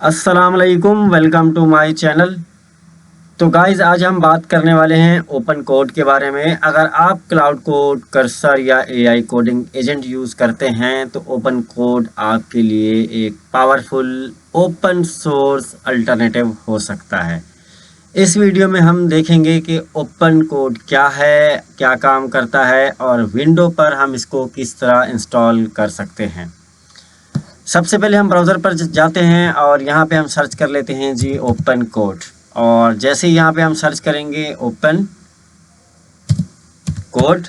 अस्सलाम वालेकुम, welcome to my channel. तो गाइज़ आज हम बात करने वाले हैं ओपन कोड के बारे में। अगर आप क्लाउड कोड, कर्सर या एआई कोडिंग एजेंट यूज़ करते हैं तो ओपन कोड आपके लिए एक पावरफुल ओपन सोर्स अल्टरनेटिव हो सकता है। इस वीडियो में हम देखेंगे कि ओपन कोड क्या है, क्या काम करता है और विंडो पर हम इसको किस तरह इंस्टॉल कर सकते हैं। सबसे पहले हम ब्राउज़र पर जाते हैं और यहाँ पे हम सर्च कर लेते हैं जी ओपन कोड। और जैसे ही यहाँ पे हम सर्च करेंगे open code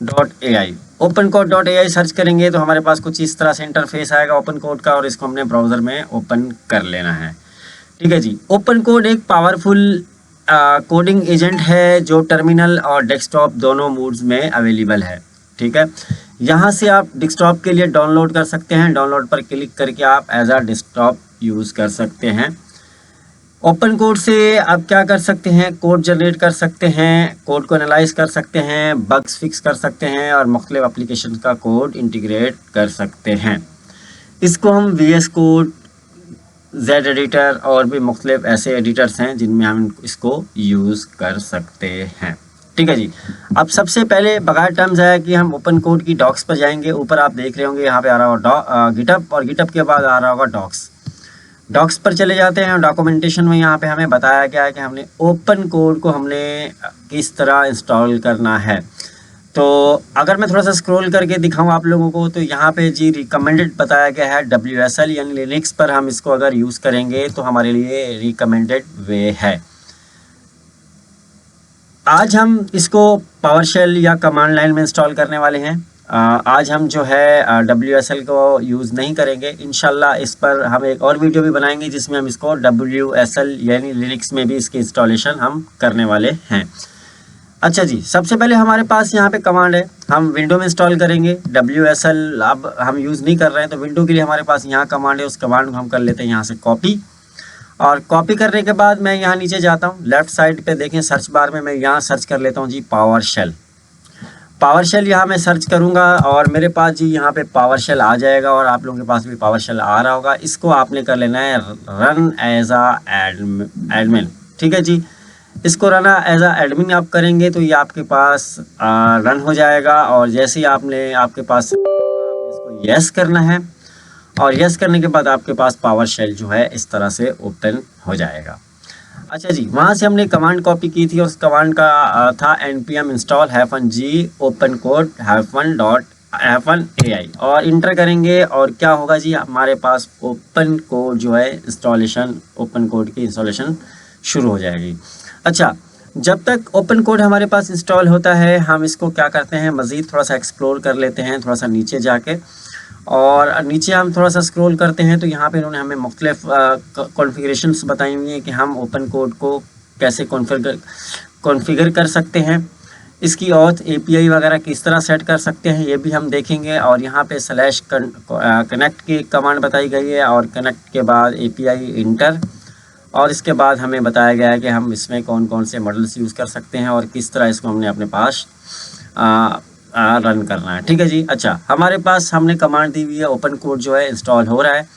.ai, open code .ai search करेंगे तो हमारे पास कुछ इस तरह से इंटरफेस आएगा ओपन कोड का, और इसको हमने ब्राउज़र में ओपन कर लेना है। ठीक है जी। ओपन कोड एक पावरफुल कोडिंग एजेंट है जो टर्मिनल और डेस्कटॉप दोनों मोड्स में अवेलेबल है। ठीक है, यहाँ से आप डेस्कटॉप के लिए डाउनलोड कर सकते हैं। डाउनलोड पर क्लिक करके आप एज आ डेस्कटॉप यूज़ कर सकते हैं। ओपन कोड से आप क्या कर सकते हैं, कोड जनरेट कर सकते हैं, कोड को एनालाइज कर सकते हैं, बग्स फिक्स कर सकते हैं और मुख्तलिफ एप्लीकेशन का कोड इंटीग्रेट कर सकते हैं। इसको हम VS कोड, जेड एडिटर और भी मुख्तलिफ ऐसे एडिटर्स हैं जिनमें हम इसको यूज़ कर सकते हैं। ठीक है जी। अब सबसे पहले बगैर टर्म्स है कि हम ओपन कोड की डॉक्स पर जाएंगे। ऊपर आप देख रहे होंगे यहाँ पे आ रहा होगा गिटअप, और गिटअप के बाद आ रहा होगा डॉक्स। डॉक्स पर चले जाते हैं और डॉक्यूमेंटेशन में यहाँ पे हमें बताया गया है कि हमने ओपन कोड को हमने किस तरह इंस्टॉल करना है। तो अगर मैं थोड़ा सा स्क्रॉल करके दिखाऊं आप लोगों को तो यहाँ पे जी रिकमेंडेड बताया गया है WSL यानी लिनक्स पर हम इसको अगर यूज़ करेंगे तो हमारे लिए रिकमेंडेड वे है। आज हम इसको पावरशेल या कमांड लाइन में इंस्टॉल करने वाले हैं। आज हम जो है WSL को यूज़ नहीं करेंगे। इंशाल्लाह इस पर हम एक और वीडियो भी बनाएंगे जिसमें हम इसको WSL यानी लिनक्स में भी इसकी इंस्टॉलेशन हम करने वाले हैं। अच्छा जी, सबसे पहले हमारे पास यहाँ पे कमांड है, हम विंडो में इंस्टॉल करेंगे। WSL अब हम यूज़ नहीं कर रहे हैं तो विंडो के लिए हमारे पास यहाँ कमांड है। उस कमांड को हम कर लेते हैं यहाँ से कॉपी, और कॉपी करने के बाद मैं यहाँ नीचे जाता हूँ। लेफ़्ट साइड पे देखें सर्च बार में मैं यहाँ सर्च कर लेता हूँ जी पावरशेल। पावरशेल यहाँ मैं सर्च करूँगा और मेरे पास जी यहाँ पे पावरशेल आ जाएगा, और आप लोगों के पास भी पावरशेल आ रहा होगा। इसको आपने कर लेना है रन एज आ एडमिन। ठीक है जी, इसको रन एज आ एडमिन आप करेंगे तो ये आपके पास रन हो जाएगा। और जैसे ही आपके पास इसको यस करना है, और यस करने के बाद आपके पास पावरशेल जो है इस तरह से ओपन हो जाएगा। अच्छा जी, वहाँ से हमने कमांड कॉपी की थी और उस कमांड का था npm install -g open code -ai, और इंटर करेंगे और क्या होगा जी, हमारे पास ओपन कोड जो है इंस्टॉलेशन, ओपन कोड की इंस्टॉलेशन शुरू हो जाएगी। अच्छा, जब तक ओपन कोड हमारे पास इंस्टॉल होता है हम इसको क्या करते हैं, मज़ीद थोड़ा सा एक्सप्लोर कर लेते हैं, थोड़ा सा नीचे जाके। और नीचे हम थोड़ा सा स्क्रॉल करते हैं तो यहाँ पे इन्होंने हमें मुख्तलिफ कॉन्फ़िगरेशंस बताई हुई हैं कि हम ओपन कोड को कैसे कॉन्फ़िगर कर सकते हैं। इसकी ऑथ API वगैरह किस तरह सेट कर सकते हैं ये भी हम देखेंगे। और यहाँ पे /कनेक्ट की कमांड बताई गई है, और कनेक्ट के बाद API इंटर, और इसके बाद हमें बताया गया है कि हम इसमें कौन कौन से मॉडल्स यूज़ कर सकते हैं और किस तरह इसको हमने अपने पास रन करना है। ठीक है जी। अच्छा, हमारे पास हमने कमांड दी हुई है, ओपन कोड जो है इंस्टॉल हो रहा है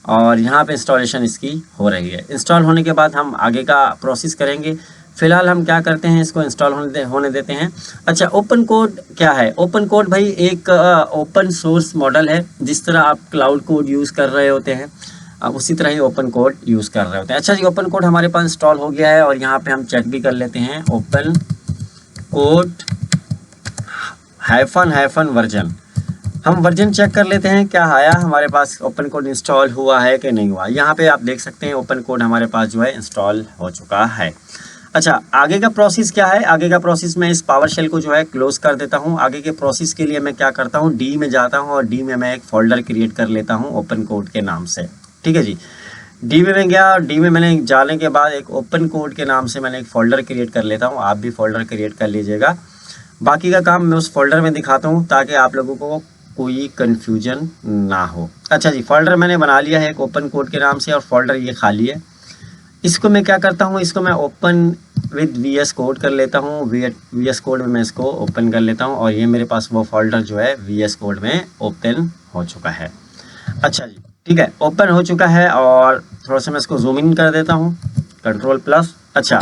और यहाँ पे इंस्टॉलेशन इसकी हो रही है। इंस्टॉल होने के बाद हम आगे का प्रोसेस करेंगे। फ़िलहाल हम क्या करते हैं, इसको इंस्टॉल होने देते हैं। अच्छा, ओपन कोड क्या है? ओपन कोड भाई एक ओपन सोर्स मॉडल है। जिस तरह आप क्लाउड कोड यूज़ कर रहे होते हैं उसी तरह ही ओपन कोड यूज़ कर रहे होते हैं। अच्छा जी, ओपन कोड हमारे पास इंस्टॉल हो गया है और यहाँ पे हम चेक भी कर लेते हैं ओपन कोड हाइफन वर्जन। हम वर्जन चेक कर लेते हैं क्या आया हमारे पास, ओपन कोड इंस्टॉल हुआ है कि नहीं हुआ। यहाँ पे आप देख सकते हैं ओपन कोड हमारे पास जो है इंस्टॉल हो चुका है। अच्छा, आगे का प्रोसेस क्या है? आगे का प्रोसेस मैं इस पावरशेल को जो है क्लोज कर देता हूँ। आगे के प्रोसेस के लिए मैं क्या करता हूँ, डी में जाता हूँ और डी में मैं एक फ़ोल्डर क्रिएट कर लेता हूँ ओपन कोड के नाम से। ठीक है जी, डी में मैं गया और डी में मैंने जाने के बाद एक ओपन कोड के नाम से मैंने एक फ़ोल्डर क्रिएट कर लेता हूँ। आप भी फ़ोल्डर क्रिएट कर लीजिएगा। बाकी का काम मैं उस फोल्डर में दिखाता हूँ ताकि आप लोगों को कोई कन्फ्यूजन ना हो। अच्छा जी, फोल्डर मैंने बना लिया है एक ओपन कोड के नाम से, और फोल्डर ये खाली है। इसको मैं क्या करता हूँ, इसको मैं ओपन विद VS कोड कर लेता हूँ। VS कोड में मैं इसको ओपन कर लेता हूँ और ये मेरे पास वो फोल्डर जो है VS कोड में ओपन हो चुका है। अच्छा जी, ठीक है, ओपन हो चुका है और थोड़ा सा मैं इसको जूम इन कर देता हूँ, कंट्रोल प्लस। अच्छा,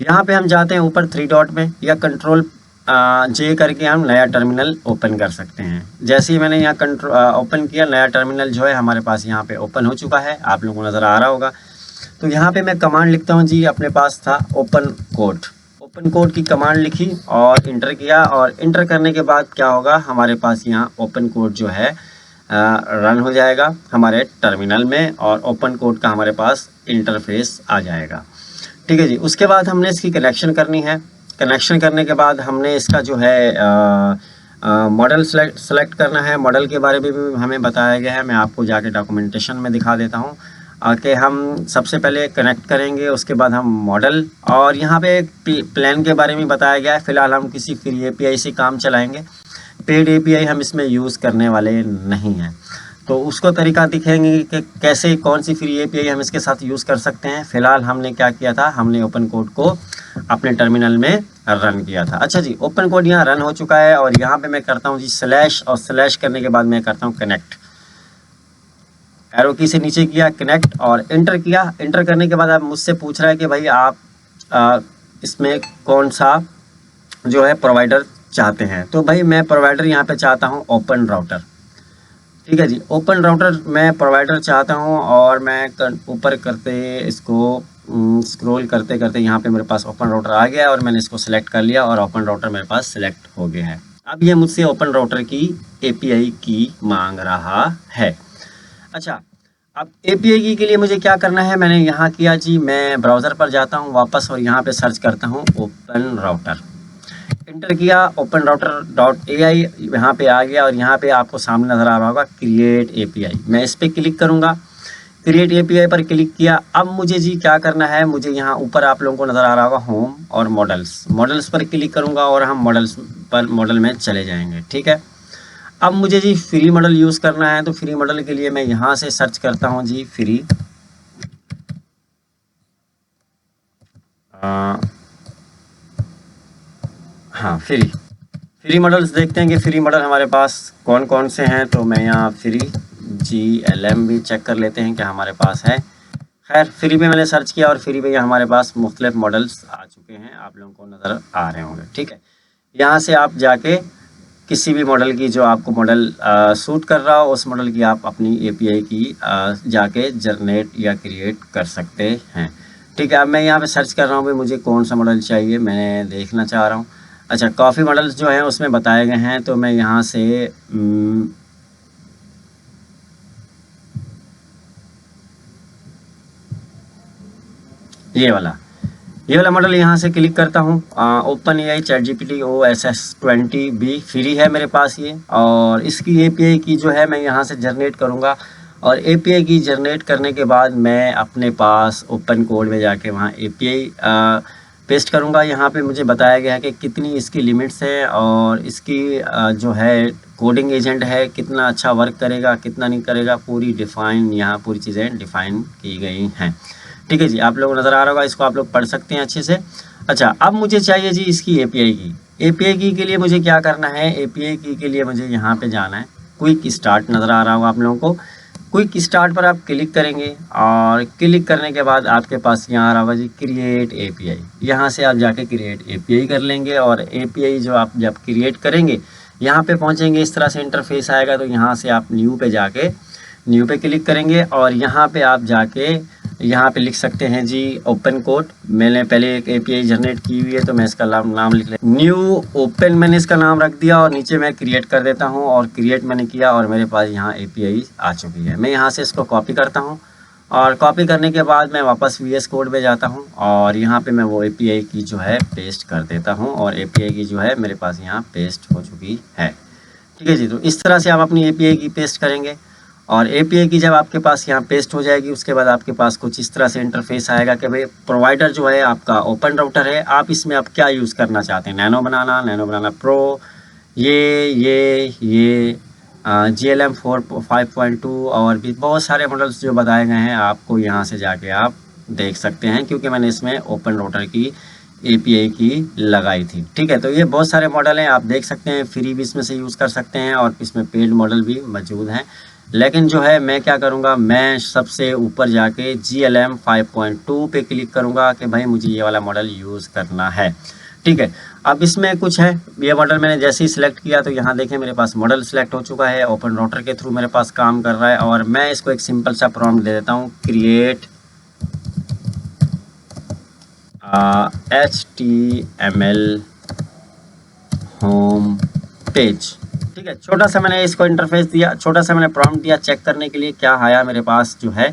यहाँ पे हम जाते हैं ऊपर 3 डॉट में, या कंट्रोल जे करके हम नया टर्मिनल ओपन कर सकते हैं। जैसे ही मैंने यहाँ कंट्रोल ओपन किया, नया टर्मिनल जो है हमारे पास यहाँ पे ओपन हो चुका है, आप लोगों को नज़र आ रहा होगा। तो यहाँ पे मैं कमांड लिखता हूँ जी, अपने पास था ओपन कोड। ओपन कोड की कमांड लिखी और इंटर किया, और इंटर करने के बाद क्या होगा, हमारे पास यहाँ ओपन कोड जो है रन हो जाएगा हमारे टर्मिनल में, और ओपन कोड का हमारे पास इंटरफेस आ जाएगा। ठीक है जी। उसके बाद हमने इसकी कनेक्शन करनी है। कनेक्शन करने के बाद हमने इसका जो है मॉडल सेलेक्ट करना है। मॉडल के बारे में भी हमें बताया गया है, मैं आपको जाके डॉक्यूमेंटेशन में दिखा देता हूँ कि हम सबसे पहले कनेक्ट करेंगे, उसके बाद हम मॉडल, और यहाँ पे प्लान के बारे में बताया गया है। फ़िलहाल हम किसी फ्री एपीआई से काम चलाएंगे, पेड एपीआई हम इसमें यूज़ करने वाले नहीं हैं। तो उसको तरीका दिखेंगे कि कैसे, कौन सी फ्री एपीआई हम इसके साथ यूज़ कर सकते हैं। फ़िलहाल हमने क्या किया था, हमने ओपन कोड को अपने टर्मिनल में रन किया था। अच्छा जी, ओपन कोड यहाँ रन हो चुका है, और यहाँ पे मैं करता हूँ जी स्लैश, और स्लैश करने के बाद मैं करता हूँ कनेक्ट। एरो की से नीचे किया, कनेक्ट, और इंटर किया। इंटर करने के बाद अब मुझसे पूछ रहा है कि भाई आप इसमें कौन सा जो है प्रोवाइडर चाहते हैं। तो भाई मैं प्रोवाइडर यहाँ पे चाहता हूँ ओपन राउटर। ठीक है जी, ओपन राउटर मैं प्रोवाइडर चाहता हूँ, और मैं ऊपर करते इसको स्क्रॉल करते करते यहाँ पे मेरे पास ओपन राउटर आ गया, और मैंने इसको सिलेक्ट कर लिया, और ओपन राउटर मेरे पास सिलेक्ट हो गया है। अब ये मुझसे ओपन राउटर की एपीआई की मांग रहा है। अच्छा, अब एपीआई की के लिए मुझे क्या करना है, मैंने यहाँ किया जी, मैं ब्राउज़र पर जाता हूँ वापस, और यहाँ पे सर्च करता हूँ ओपन राउटर। इंटर किया, ओपन राउटर डॉट AI यहाँ पे आ गया, और यहाँ पे आपको सामने नज़र आ रहा होगा क्रिएट एपीआई। मैं इस पर क्लिक करूँगा, क्रिएट एपीआई पर क्लिक किया। अब मुझे जी क्या करना है, मुझे यहाँ ऊपर आप लोगों को नज़र आ रहा होगा होम और मॉडल्स पर क्लिक करूँगा, और हम मॉडल में चले जाएंगे। ठीक है, अब मुझे जी फ्री मॉडल यूज़ करना है। तो फ्री मॉडल के लिए मैं यहाँ से सर्च करता हूँ जी फ्री, हाँ फ्री मॉडल्स। देखते हैं कि फ्री मॉडल हमारे पास कौन कौन से हैं। तो मैं यहाँ फ्री GLM भी चेक कर लेते हैं कि हमारे पास है। खैर, फ्री पे मैंने सर्च किया, और फ्री पे हमारे पास मुख्तलिफ मॉडल्स आ चुके हैं, आप लोगों को नज़र आ रहे होंगे। ठीक है, यहाँ से आप जाके किसी भी मॉडल की, जो आपको मॉडल सूट कर रहा हो, उस मॉडल की आप अपनी एपीआई की जाके जनरेट या क्रिएट कर सकते हैं। ठीक है, अब मैं यहाँ पे सर्च कर रहा हूँ भाई मुझे कौन सा मॉडल चाहिए, मैं देखना चाह रहा हूँ। अच्छा, काफ़ी मॉडल्स जो हैं उसमें बताए गए हैं, तो मैं यहाँ से ये वाला मॉडल यहाँ से क्लिक करता हूँ। Open AI ChatGPT OSS20B free है मेरे पास ये, और इसकी एपीआई की जो है मैं यहाँ से जनरेट करूँगा, और एपीआई की जनरेट करने के बाद मैं अपने पास ओपन कोड में जाके वहाँ एपीआई पेस्ट करूँगा। यहाँ पे मुझे बताया गया है कि कितनी इसकी लिमिट्स है, और इसकी जो है कोडिंग एजेंट है कितना अच्छा वर्क करेगा, कितना नहीं करेगा, पूरी डिफ़ाइन, यहाँ पूरी चीज़ें डिफ़ाइन की गई हैं। ठीक है जी, आप लोग नज़र आ रहा होगा, इसको आप लोग पढ़ सकते हैं अच्छे से। अच्छा, अब मुझे चाहिए जी इसकी एपीआई की। एपीआई की के लिए मुझे क्या करना है, एपीआई की के लिए मुझे यहाँ पे जाना है, क्विक स्टार्ट नज़र आ रहा होगा आप लोगों को। क्विक स्टार्ट पर आप क्लिक करेंगे, और क्लिक करने के बाद आपके पास यहाँ आ रहा होगा जी क्रिएट एपीआई। यहाँ से आप जाके क्रिएट एपीआई कर लेंगे, और एपीआई जो आप जब क्रिएट करेंगे, यहाँ पे पहुँचेंगे, इस तरह से इंटरफेस आएगा। तो यहाँ से आप न्यू पे क्लिक करेंगे, और यहाँ पे आप जाके यहाँ पे लिख सकते हैं जी ओपन कोड। मैंने पहले एक एपीआई जनरेट की हुई है, तो मैं इसका नाम लिख लें, न्यू ओपन मैंने इसका नाम रख दिया, और नीचे मैं क्रिएट कर देता हूँ, और क्रिएट मैंने किया, और मेरे पास यहाँ एपीआई आ चुकी है। मैं यहाँ से इसको कॉपी करता हूँ, और कॉपी करने के बाद मैं वापस VS कोड पे जाता हूँ, और यहाँ पे मैं वो एपीआई की जो है पेस्ट कर देता हूँ, और एपीआई की जो है मेरे पास यहाँ पेस्ट हो चुकी है। ठीक है जी, तो इस तरह से आप अपनी एपीआई की पेस्ट करेंगे, और एपीआई की जब आपके पास यहाँ पेस्ट हो जाएगी, उसके बाद आपके पास कुछ इस तरह से इंटरफेस आएगा कि भाई प्रोवाइडर जो है आपका ओपन राउटर है, आप इसमें आप क्या यूज़ करना चाहते हैं, नैनो बनाना प्रो, ये GLM 5.2, और भी बहुत सारे मॉडल्स जो बताए गए हैं, आपको यहाँ से जाके आप देख सकते हैं, क्योंकि मैंने इसमें ओपन राउटर की एपीआई की लगाई थी। ठीक है, तो ये बहुत सारे मॉडल हैं, आप देख सकते हैं, फ्री भी इसमें से यूज़ कर सकते हैं, और इसमें पेड मॉडल भी मौजूद हैं। लेकिन जो है मैं क्या करूँगा, मैं सबसे ऊपर जाके GLM 5.2 पे क्लिक करूँगा कि भाई मुझे ये वाला मॉडल यूज़ करना है। ठीक है, अब इसमें कुछ है, ये मॉडल मैंने जैसे ही सिलेक्ट किया तो यहाँ देखें मेरे पास मॉडल सिलेक्ट हो चुका है, ओपन राउटर के थ्रू मेरे पास काम कर रहा है। और मैं इसको एक सिंपल सा प्रॉम्प्ट दे देता हूँ, क्रिएट HTML होम पेज। ठीक है, छोटा सा मैंने इसको इंटरफेस दिया, छोटा सा मैंने प्रॉम्प्ट दिया चेक करने के लिए क्या आया मेरे पास जो है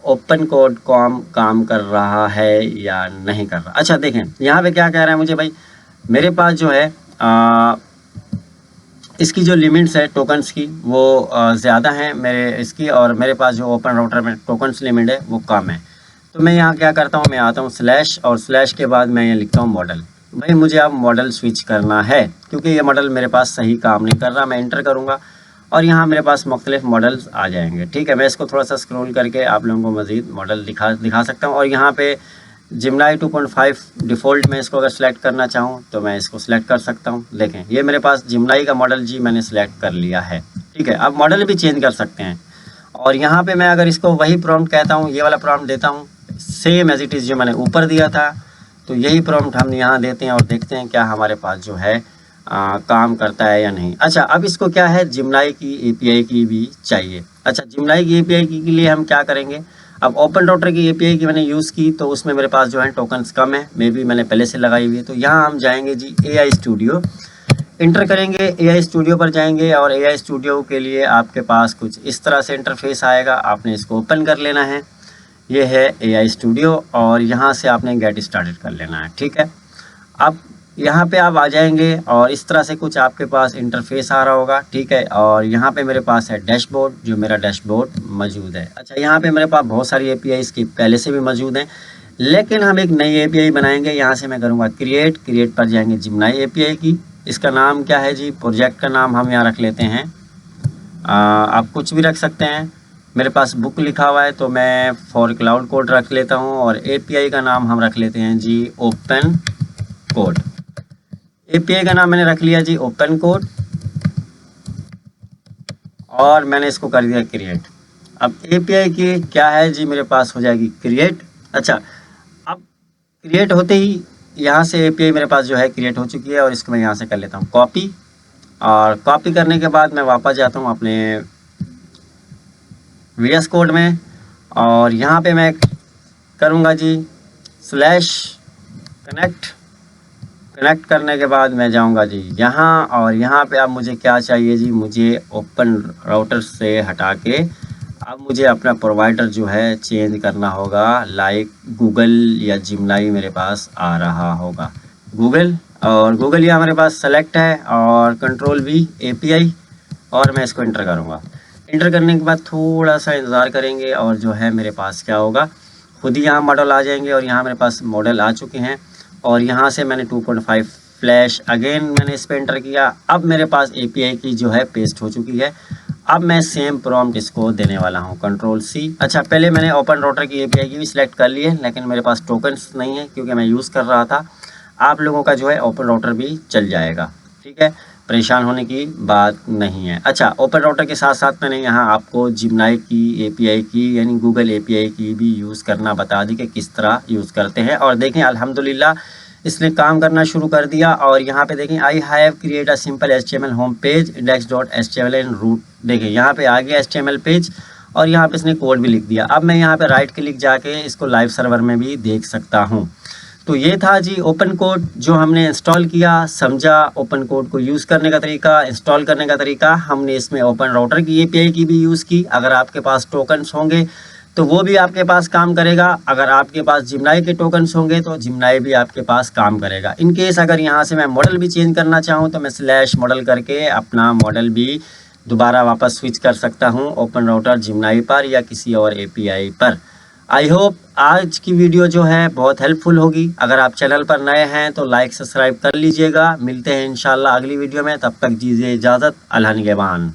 ओपन कोड काम कर रहा है या नहीं कर रहा। अच्छा देखें यहाँ पे क्या कह रहा है मुझे, भाई मेरे पास जो है इसकी जो लिमिट्स है टोकन्स की वो ज़्यादा हैं मेरे इसकी, और मेरे पास जो ओपन राउटर में टोकन्स लिमिट है वो कम है। तो मैं यहाँ क्या करता हूँ, मैं आता हूँ स्लैश, और स्लैश के बाद मैं ये लिखता हूँ मॉडल। भाई मुझे अब मॉडल स्विच करना है क्योंकि ये मॉडल मेरे पास सही काम नहीं कर रहा। मैं इंटर करूँगा और यहाँ मेरे पास मुख्तलिफ मॉडल्स आ जाएंगे। ठीक है, मैं इसको थोड़ा सा स्क्रॉल करके आप लोगों को मज़ीद मॉडल दिखा सकता हूँ। और यहाँ पे जिमनाई 2.5 डिफ़ॉल्ट में इसको अगर सेलेक्ट करना चाहूँ तो मैं इसको सेलेक्ट कर सकता हूँ। देखें ये मेरे पास जिमनाई का मॉडल जी मैंने सेलेक्ट कर लिया है। ठीक है, अब मॉडल भी चेंज कर सकते हैं। और यहाँ पे मैं अगर इसको वही प्रॉम्प्ट कहता हूँ, ये वाला प्रॉम्प्ट देता हूँ सेम एज इट इज़ जो मैंने ऊपर दिया था, तो यही प्रॉम्प्ट हम यहाँ देते हैं और देखते हैं क्या हमारे पास जो है काम करता है या नहीं। अच्छा अब इसको क्या है, जिमनाई की API की भी चाहिए। अच्छा जिमनाई की API के लिए हम क्या करेंगे, अब ओपन राउटर की API की मैंने यूज़ की तो उसमें मेरे पास जो है टोकन्स कम है, मे बी मैंने पहले से लगाई हुई है। तो यहाँ हम जाएंगे जी AI स्टूडियो, इंटर करेंगे, AI स्टूडियो पर जाएंगे और AI स्टूडियो के लिए आपके पास कुछ इस तरह से इंटरफेस आएगा। आपने इसको ओपन कर लेना है, ये है AI स्टूडियो, और यहाँ से आपने गेट स्टार्टेड कर लेना है। ठीक है, अब यहाँ पे आप आ जाएंगे और इस तरह से कुछ आपके पास इंटरफेस आ रहा होगा। ठीक है, और यहाँ पे मेरे पास है डैशबोर्ड, जो मेरा डैशबोर्ड मौजूद है। अच्छा यहाँ पे मेरे पास बहुत सारी API इसकी पहले से भी मौजूद हैं, लेकिन हम एक नई API बनाएंगे। यहाँ से मैं करूँगा क्रिएट पर जाएंगे जिमनाई API की। इसका नाम क्या है जी, प्रोजेक्ट का नाम हम यहाँ रख लेते हैं, आप कुछ भी रख सकते हैं। मेरे पास बुक लिखा हुआ है तो मैं फॉर क्लाउड कोड रख लेता हूँ, और API का नाम हम रख लेते हैं जी ओपन कोड। API का नाम मैंने रख लिया जी ओपन कोड, और मैंने इसको कर दिया क्रिएट। अब API की क्या है जी, मेरे पास हो जाएगी क्रिएट। अच्छा अब क्रिएट होते ही यहाँ से API मेरे पास जो है क्रिएट हो चुकी है, और इसको मैं यहाँ से कर लेता हूँ कॉपी, और कॉपी करने के बाद मैं वापस जाता हूँ अपने VS कोड में, और यहाँ पे मैं करूँगा जी स्लैश कनेक्ट करने के बाद मैं जाऊँगा जी यहाँ, और यहाँ पे अब मुझे क्या चाहिए जी, मुझे ओपन राउटर से हटा के अब मुझे अपना प्रोवाइडर जो है चेंज करना होगा। लाइक गूगल या जिमनाई मेरे पास आ रहा होगा, गूगल, और गूगल यहाँ मेरे पास सेलेक्ट है, और Ctrl+V API, और मैं इसको इंटर करूँगा। इंटर करने के बाद थोड़ा सा इंतज़ार करेंगे और जो है मेरे पास क्या होगा, खुद ही यहाँ मॉडल आ जाएंगे, और यहाँ मेरे पास मॉडल आ चुके हैं। और यहाँ से मैंने 2.5 फ्लैश अगेन मैंने इस पर इंटर किया। अब मेरे पास API की जो है पेस्ट हो चुकी है। अब मैं सेम प्रॉम्प्ट इसको देने वाला हूँ, Ctrl+C। अच्छा पहले मैंने ओपन राउटर की API की भी सिलेक्ट कर ली है, लेकिन मेरे पास टोकन्स नहीं है क्योंकि मैं यूज़ कर रहा था। आप लोगों का जो है ओपन राउटर भी चल जाएगा। ठीक है, परेशान होने की बात नहीं है। अच्छा ओपन राउटर के साथ साथ मैंने यहाँ आपको जिमनाई की API की यानी गूगल API की भी यूज़ करना बता दी कि किस तरह यूज़ करते हैं। और देखें अल्हम्दुलिल्लाह इसने काम करना शुरू कर दिया। और यहाँ पे देखें I have create a simple HTML home page index.html and root. देखें यहाँ पे आ गया HTML पेज, और यहाँ पे इसने कोड भी लिख दिया। अब मैं यहाँ पे राइट क्लिक जाके इसको लाइव सर्वर में भी देख सकता हूँ। तो ये था जी ओपन कोड जो हमने इंस्टॉल किया, समझा ओपन कोड को यूज़ करने का तरीका, इंस्टॉल करने का तरीका। हमने इसमें ओपन राउटर की API की भी यूज़ की। अगर आपके पास टोकन्स होंगे तो वो भी आपके पास काम करेगा, अगर आपके पास जिमनाई के टोकन्स होंगे तो जिमनाई भी आपके पास काम करेगा। इन केस अगर यहाँ से मैं मॉडल भी चेंज करना चाहूँ तो मैं स्लैश मॉडल करके अपना मॉडल भी दोबारा वापस स्विच कर सकता हूँ ओपन राउटर जिमनाई पर या किसी और API पर। आई होप आज की वीडियो जो है बहुत हेल्पफुल होगी। अगर आप चैनल पर नए हैं तो लाइक सब्सक्राइब कर लीजिएगा। मिलते हैं इंशाल्लाह अगली वीडियो में, तब तक दीजिए इजाज़त। अल्लाह निगहबान।